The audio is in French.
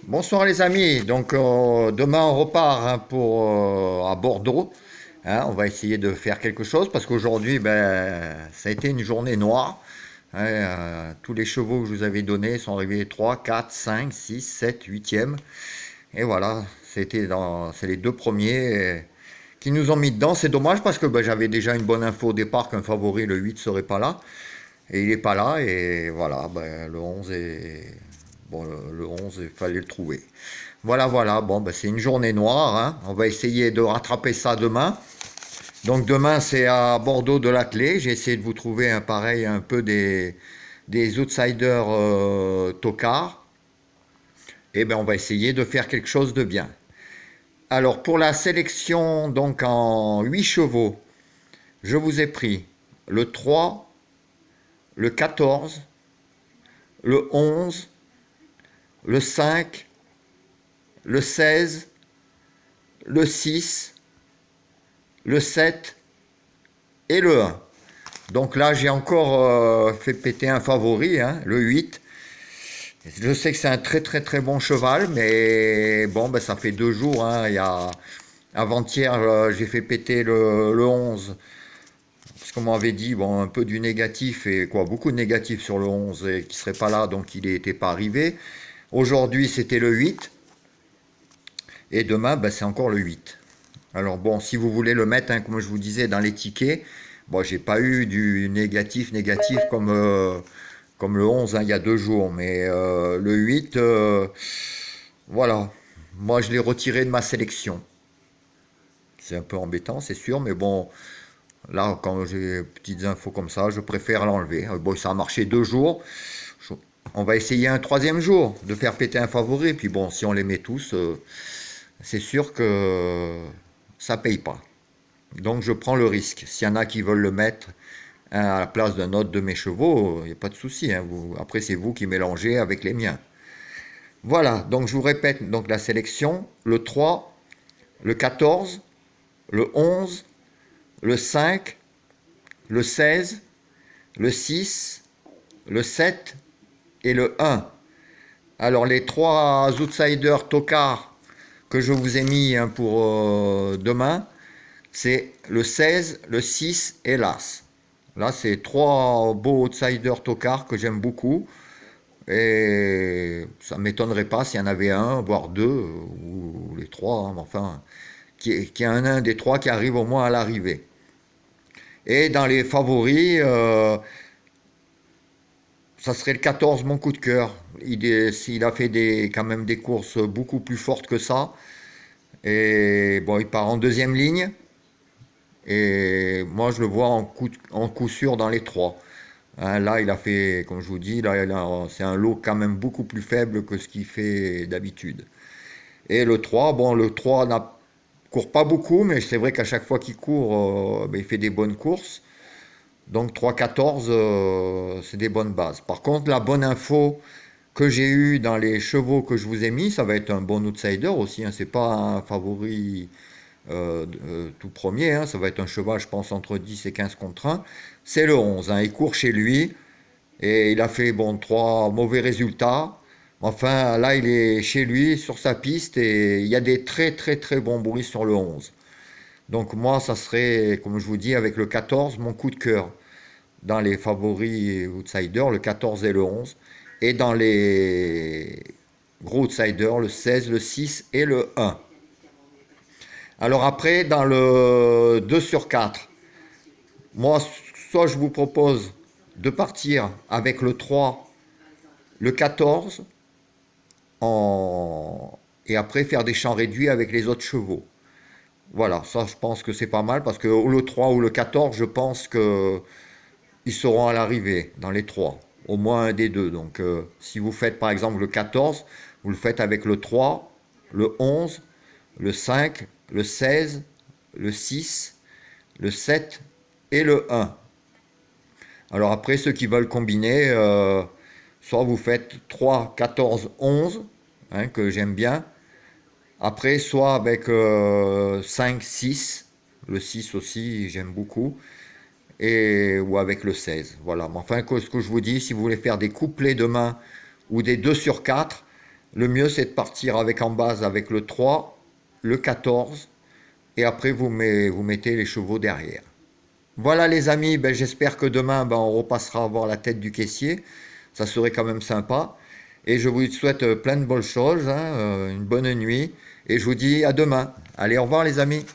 Bonsoir les amis, donc demain on repart pour, à Bordeaux. Hein, on va essayer de faire quelque chose parce qu'aujourd'hui ça a été une journée noire. Hein, tous les chevaux que je vous avais donnés sont arrivés 3, 4, 5, 6, 7, 8e. Et voilà, c'est les deux premiers qui nous ont mis dedans. C'est dommage parce que j'avais déjà une bonne info au départ qu'un favori, le 8, serait pas là. Et il n'est pas là et voilà, le 11 est... Bon, le 11, il fallait le trouver. Voilà, voilà. Bon, c'est une journée noire. Hein. On va essayer de rattraper ça demain. Donc demain, c'est à Bordeaux de la Clé. J'ai essayé de vous trouver un pareil, un peu des outsiders tocards. Et ben, on va essayer de faire quelque chose de bien. Alors pour la sélection, donc en 8 chevaux, je vous ai pris le 3, le 14, le 11, le 5, le 16, le 6, le 7 et le 1. Donc là, j'ai encore fait péter un favori, hein, le 8. Je sais que c'est un très très très bon cheval, mais bon, ça fait 2 jours. Hein, avant-hier, j'ai fait péter le 11. Parce qu'on m'avait dit, bon, un peu du négatif, et quoi, beaucoup de négatif sur le 11, et qui serait pas là, donc il n'était pas arrivé. Aujourd'hui, c'était le 8. Et demain, c'est encore le 8. Alors bon, si vous voulez le mettre, hein, comme je vous disais, dans les tickets, bon, j'ai pas eu du négatif comme le 11 hein, il y a 2 jours, mais le 8, voilà. Moi, je l'ai retiré de ma sélection. C'est un peu embêtant, c'est sûr, mais bon, là, quand j'ai des petites infos comme ça, je préfère l'enlever. Bon, ça a marché 2 jours. On va essayer un troisième jour de faire péter un favori. Puis bon, si on les met tous, c'est sûr que ça paye pas. Donc je prends le risque. S'il y en a qui veulent le mettre à la place d'un autre de mes chevaux, il n'y a pas de souci. Hein. Après, c'est vous qui mélangez avec les miens. Voilà, donc je vous répète donc la sélection. Le 3, le 14, le 11, le 5, le 16, le 6, le 7 et le 1. Alors les trois outsiders tocards que je vous ai mis hein, pour demain, c'est le 16, le 6 et l'As. Là, c'est trois beaux outsiders tocards que j'aime beaucoup. Et ça ne m'étonnerait pas s'il y en avait un, voire deux, ou les trois, hein, enfin, qui a un des trois qui arrive au moins à l'arrivée. Et dans les favoris, ça serait le 14, mon coup de cœur. Il a fait quand même des courses beaucoup plus fortes que ça. Et bon, il part en deuxième ligne. Et moi, je le vois en coup sûr dans les trois. Hein, là, il a fait, comme je vous dis, c'est un lot quand même beaucoup plus faible que ce qu'il fait d'habitude. Et le 3, bon, le 3 court pas beaucoup, mais c'est vrai qu'à chaque fois qu'il court, il fait des bonnes courses. Donc 3-14, c'est des bonnes bases. Par contre, la bonne info que j'ai eue dans les chevaux que je vous ai mis, ça va être un bon outsider aussi. Hein, c'est pas un favori tout premier. Hein, ça va être un cheval, je pense, entre 10 et 15 contre 1. C'est le 11. Hein, il court chez lui. Et il a fait bon, 3 mauvais résultats. Enfin, là, il est chez lui, sur sa piste, et il y a des très très très bons bruits sur le 11. Donc moi, ça serait, comme je vous dis, avec le 14, mon coup de cœur. Dans les favoris outsiders, le 14 et le 11. Et dans les gros outsiders, le 16, le 6 et le 1. Alors après, dans le 2 sur 4, moi, soit je vous propose de partir avec le 3, le 14, et après faire des champs réduits avec les autres chevaux. Voilà, ça je pense que c'est pas mal parce que le 3 ou le 14, je pense que ils seront à l'arrivée dans les trois, au moins un des deux. Donc si vous faites par exemple le 14, vous le faites avec le 3, le 11, le 5, le 16, le 6, le 7 et le 1. Alors après, ceux qui veulent combiner, soit vous faites 3, 14, 11, hein, que j'aime bien. Après, soit avec 5, 6, le 6 aussi, j'aime beaucoup, ou avec le 16. Voilà. Mais enfin, ce que je vous dis, si vous voulez faire des couplets demain ou des 2 sur 4, Le mieux, c'est de partir avec en base avec le 3, le 14, et après vous mettez les chevaux derrière. Voilà les amis, ben, j'espère que demain on repassera voir la tête du caissier. Ça serait quand même sympa. Et je vous souhaite plein de bonnes choses, hein, une bonne nuit. Et je vous dis à demain. Allez, au revoir les amis.